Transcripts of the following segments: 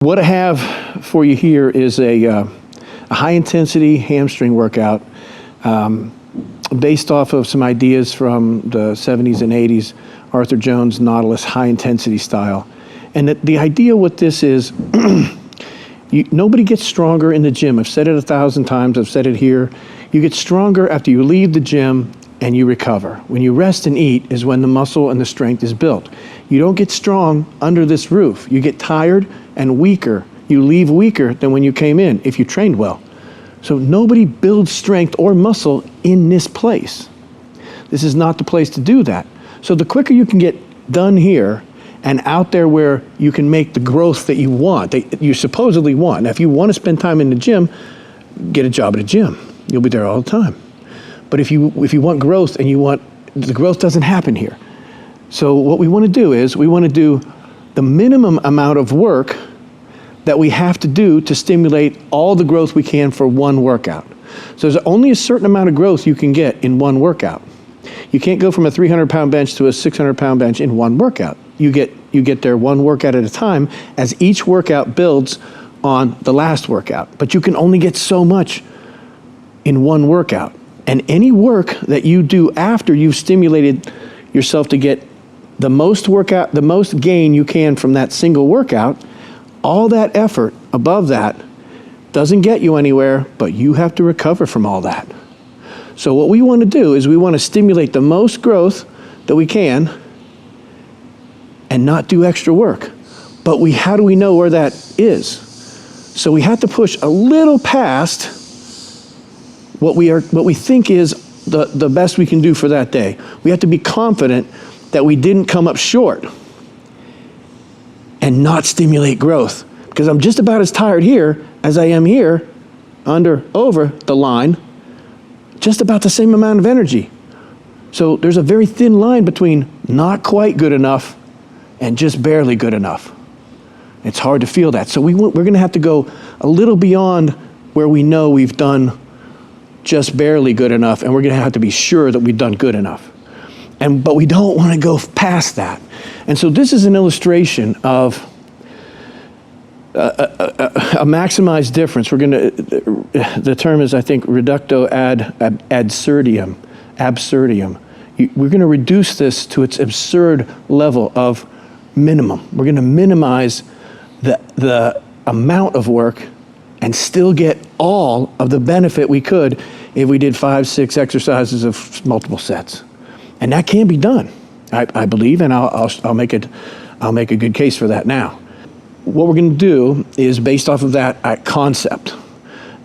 What I have for you here is a high-intensity hamstring workout based off of some ideas from the 70s and 80s, Arthur Jones Nautilus high-intensity style. And the idea with this is nobody gets stronger in the gym. I've said it 1,000 times. I've said it here. You get stronger after you leave the gym and you recover. When you rest and eat is when the muscle and the strength is built. You don't get strong under this roof. You get tired and weaker. You leave weaker than when you came in if you trained well. So nobody builds strength or muscle in this place. This is not the place to do that. So the quicker you can get done here and out there where you can make the growth that you want, that you supposedly want. Now, if you want to spend time in the gym, get a job at a gym. You'll be there all the time. But if you want growth and the growth doesn't happen here. So what we want to do is we want to do the minimum amount of work that we have to do to stimulate all the growth we can for one workout. So there's only a certain amount of growth you can get in one workout. You can't go from a 300-pound bench to a 600-pound bench in one workout. You get there one workout at a time as each workout builds on the last workout. But you can only get so much in one workout. And any work that you do after you've stimulated yourself to get the most gain you can from that single workout, all that effort above that doesn't get you anywhere, but you have to recover from all that. So what we want to do is we want to stimulate the most growth that we can and not do extra work. But how do we know where that is? So we have to push a little past what we think is the best we can do for that day. We have to be confident that we didn't come up short and not stimulate growth. Because I'm just about as tired here as I am here, over the line, just about the same amount of energy. So there's a very thin line between not quite good enough and just barely good enough. It's hard to feel that. So we're going to have to go a little beyond where we know we've done just barely good enough, and we're going to have to be sure that we've done good enough. But we don't want to go past that. And so this is an illustration of a maximized difference. The term is, I think, reducto ad absurdum. We're going to reduce this to its absurd level of minimum. We're going to minimize the amount of work and still get all of the benefit we could if we did 5, 6 exercises of multiple sets. And that can be done, I believe, and I'll make a good case for that now. What we're going to do is based off of that concept.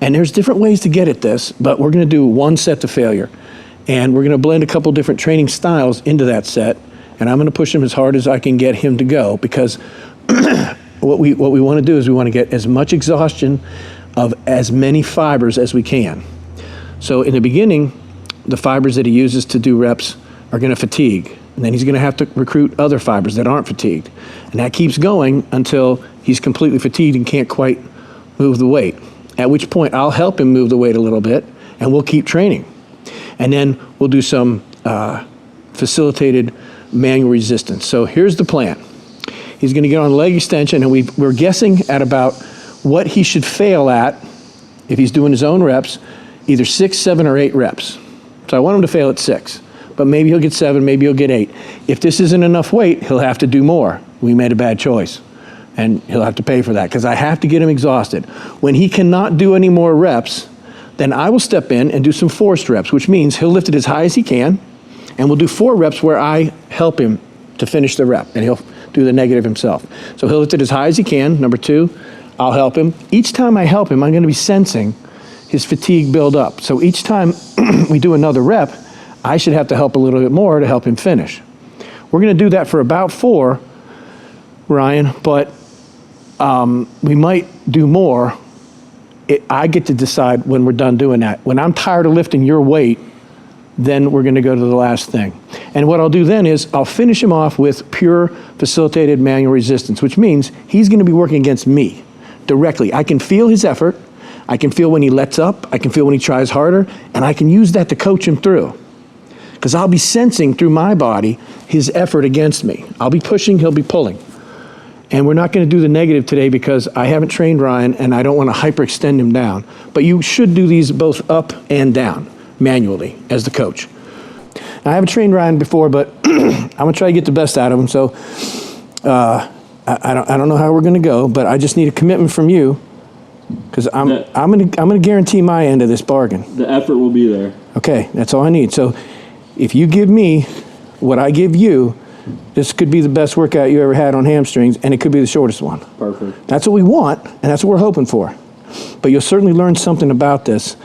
And there's different ways to get at this, but we're going to do one set to failure. And we're going to blend a couple different training styles into that set, and I'm going to push him as hard as I can get him to go, because what we want to do is we want to get as much exhaustion of as many fibers as we can. So in the beginning, the fibers that he uses to do reps are going to fatigue. And then he's going to have to recruit other fibers that aren't fatigued. And that keeps going until he's completely fatigued and can't quite move the weight. At which point I'll help him move the weight a little bit, and we'll keep training. And then we'll do some facilitated manual resistance. So here's the plan. He's going to get on leg extension, and we're guessing at about what he should fail at if he's doing his own reps, either 6, 7, or 8 reps. So I want him to fail at 6, but maybe he'll get 7, maybe he'll get 8. If this isn't enough weight, he'll have to do more. We made a bad choice, and he'll have to pay for that because I have to get him exhausted. When he cannot do any more reps, then I will step in and do some forced reps, which means he'll lift it as high as he can, and we'll do 4 reps where I help him to finish the rep, and he'll do the negative himself. So he'll lift it as high as he can. Number 2, I'll help him. Each time I help him, I'm going to be sensing his fatigue build up. So each time we do another rep, I should have to help a little bit more to help him finish. We're going to do that for about 4, Ryan, but we might do more. I get to decide when we're done doing that. When I'm tired of lifting your weight, then we're going to go to the last thing. And what I'll do then is I'll finish him off with pure facilitated manual resistance, which means he's going to be working against me directly. I can feel his effort. I can feel when he lets up. I can feel when he tries harder. And I can use that to coach him through. Because I'll be sensing through my body his effort against me. I'll be pushing, he'll be pulling. And we're not going to do the negative today because I haven't trained Ryan and I don't want to hyperextend him down. But you should do these both up and down manually as the coach. Now, I haven't trained Ryan before, but I'm going to try to get the best out of him. So I don't know how we're going to go, but I just need a commitment from you because I'm going to guarantee my end of this bargain. The effort will be there. Okay, that's all I need. So if you give me what I give you, this could be the best workout you ever had on hamstrings, and it could be the shortest one. Perfect. That's what we want, and that's what we're hoping for. But you'll certainly learn something about this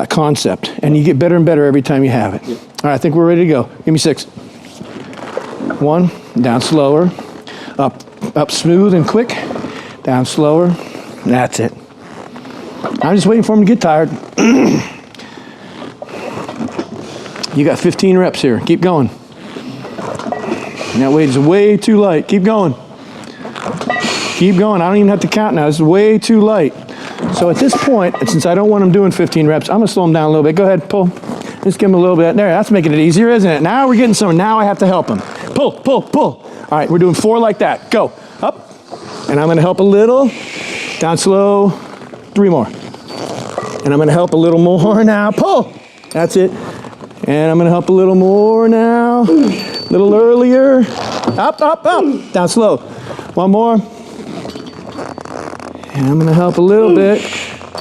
concept, and you get better and better every time you have it. Yep. All right, I think we're ready to go. Give me 6. 1, down slower, up smooth and quick, down slower. That's it. I'm just waiting for him to get tired. You got 15 reps here. Keep going. And that weight is way too light. Keep going. Keep going. I don't even have to count now. This is way too light. So at this point, since I don't want him doing 15 reps, I'm going to slow him down a little bit. Go ahead, pull. Just give him a little bit. There, that's making it easier, isn't it? Now we're getting somewhere. Now I have to help him. Pull, pull, pull. All right, we're doing 4 like that. Go. Up. And I'm going to help a little. Down slow. 3 more. And I'm going to help a little more now. Pull. That's it. And I'm going to help a little more now. A little earlier. Up, up, up. Down slow. 1 more. And I'm going to help a little bit.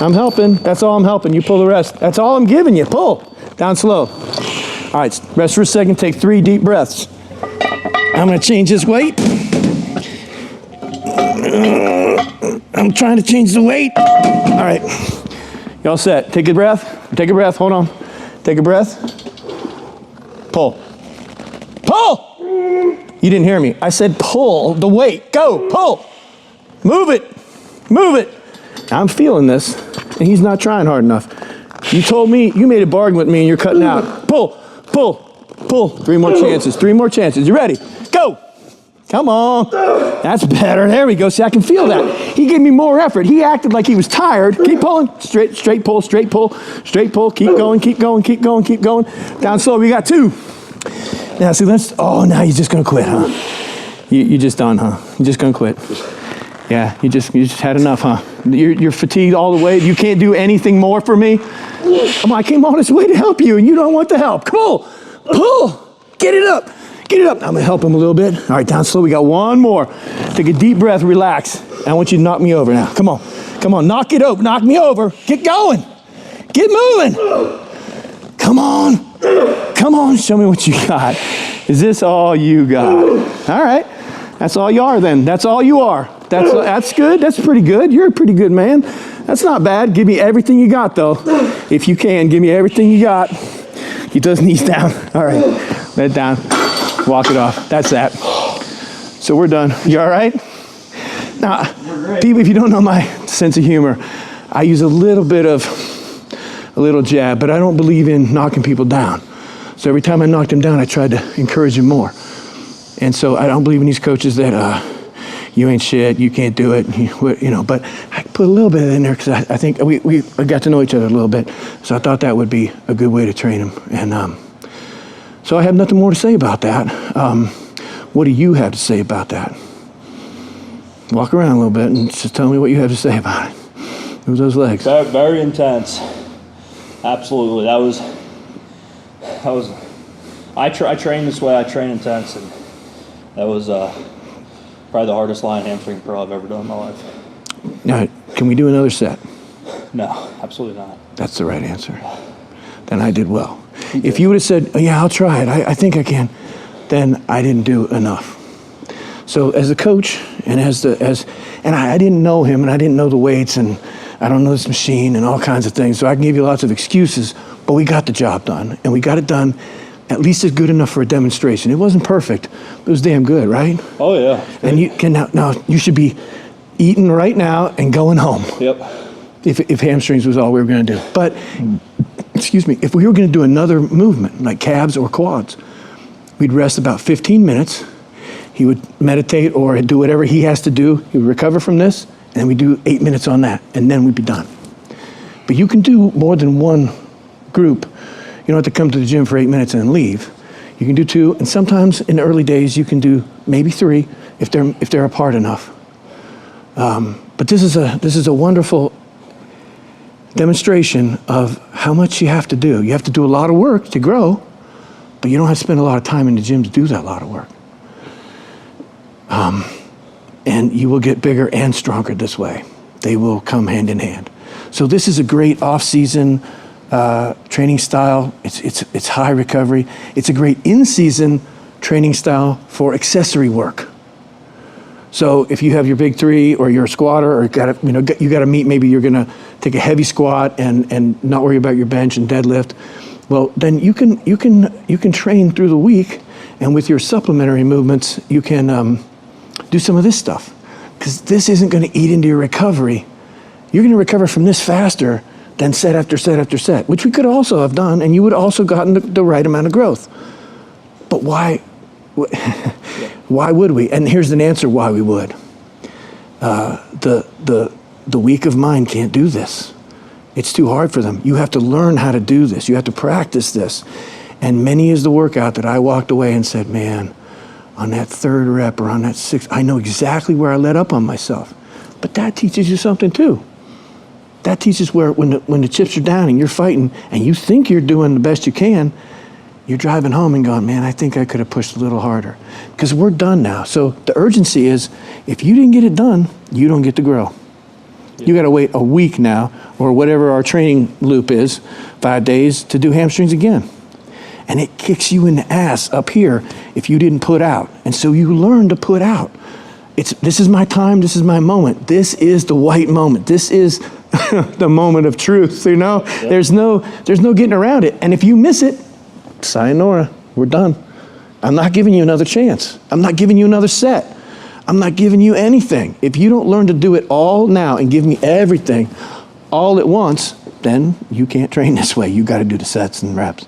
I'm helping. That's all I'm helping. You pull the rest. That's all I'm giving you. Pull. Down slow. All right, rest for a second. Take 3 deep breaths. I'm going to change this weight. I'm trying to change the weight. All right. Y'all set. Take a breath. Take a breath. Hold on. Take a breath. Pull. Pull! You didn't hear me. I said pull the weight. Go. Pull. Move it. Move it. I'm feeling this, and he's not trying hard enough. You told me, you made a bargain with me, and you're cutting out. Pull, pull, pull. 3 more chances. 3 more chances. You ready? Go. Come on. That's better. There we go. See, I can feel that. He gave me more effort. He acted like he was tired. Keep pulling. Straight pull, straight pull, straight pull. Keep going, keep going, keep going, keep going. Down slow. We got 2. Now, see, now you're just going to quit, huh? You're just done, huh? You're just going to quit. Yeah, you just had enough, huh? You're fatigued all the way. You can't do anything more for me. I came all this way to help you, and you don't want the help. Pull, pull, get it up, get it up. I'm gonna help him a little bit. All right, down slow. We got 1 more. Take a deep breath, relax. I want you to knock me over now. Come on, knock it over, knock me over. Get going, get moving. Come on, show me what you got. Is this all you got? All right, that's all you are then. That's all you are. That's good. That's pretty good. You're a pretty good man. That's not bad. Give me everything you got, though. If you can, give me everything you got. Keep those knees down. All right. Let it down. Walk it off. That's that. So we're done. You all right? Now, people, if you don't know my sense of humor, I use a little jab, but I don't believe in knocking people down. So every time I knocked him down, I tried to encourage him more. And so I don't believe in these coaches that, you ain't shit, you can't do it, but I put a little bit in there because I think we got to know each other a little bit. So I thought that would be a good way to train him. And so I have nothing more to say about that. What do you have to say about that? Walk around a little bit and just tell me what you have to say about it. Move those legs. Very intense. Absolutely. I train this way, I train intense, and that was probably the hardest line hamstring curl I've ever done in my life. Now, can we do another set? No, absolutely not. That's the right answer. Then I did well. If you would have said, oh, yeah, I'll try it, I think I can, then I didn't do enough. So as a coach, and I didn't know him, and I didn't know the weights, and I don't know this machine, and all kinds of things, so I can give you lots of excuses, but we got the job done, and we got it done at least as good enough for a demonstration. It wasn't perfect, but it was damn good, right? Oh, yeah. And you can now you should be eating right now and going home. Yep. If hamstrings was all we were going to do. But, excuse me, if we were going to do another movement, like calves or quads, we'd rest about 15 minutes. He would meditate or do whatever he has to do. He would recover from this, and then we'd do 8 minutes on that, and then we'd be done. But you can do more than one group. You don't have to come to the gym for 8 minutes and then leave. You can do 2, and sometimes in the early days you can do maybe 3, if they're apart enough. But this is a wonderful demonstration of how much you have to do. You have to do a lot of work to grow, but you don't have to spend a lot of time in the gym to do that lot of work. And you will get bigger and stronger this way. They will come hand in hand. So this is a great off-season training style. It's high recovery. It's a great in-season training style for accessory work. So if you have your big three or you're a squatter or you got to meet, maybe you're going to take a heavy squat and not worry about your bench and deadlift. Well, then you can train through the week, and with your supplementary movements, you can do some of this stuff, because this isn't going to eat into your recovery. You're going to recover from this faster than set after set after set, which we could also have done, and you would also gotten the right amount of growth. But why? Why would we? And here's an answer why we would. The weak of mind can't do this. It's too hard for them. You have to learn how to do this. You have to practice this. And many is the workout that I walked away and said, man, on that third rep or on that sixth, I know exactly where I let up on myself. But that teaches you something too. That teaches where when the chips are down and you're fighting and you think you're doing the best you can, you're driving home and going, man, I think I could have pushed a little harder. Because we're done now. So the urgency is, if you didn't get it done, you don't get to grow. Yeah. You got to wait a week now, or whatever our training loop is, 5 days, to do hamstrings again. And it kicks you in the ass up here if you didn't put out. And so you learn to put out. This is my time, this is my moment. This is the white moment. This is the moment of truth, you know? Yep. There's no getting around it. And if you miss it, sayonara, we're done. I'm not giving you another chance. I'm not giving you another set. I'm not giving you anything. If you don't learn to do it all now and give me everything all at once, then you can't train this way. You got to do the sets and reps.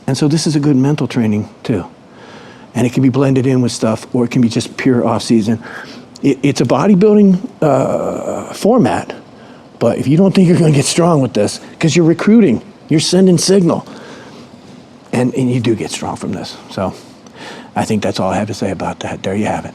And so this is a good mental training too. And it can be blended in with stuff, or it can be just pure off-season. It's a bodybuilding format, but if you don't think you're going to get strong with this, because you're recruiting, you're sending signal, and you do get strong from this. So I think that's all I have to say about that. There you have it.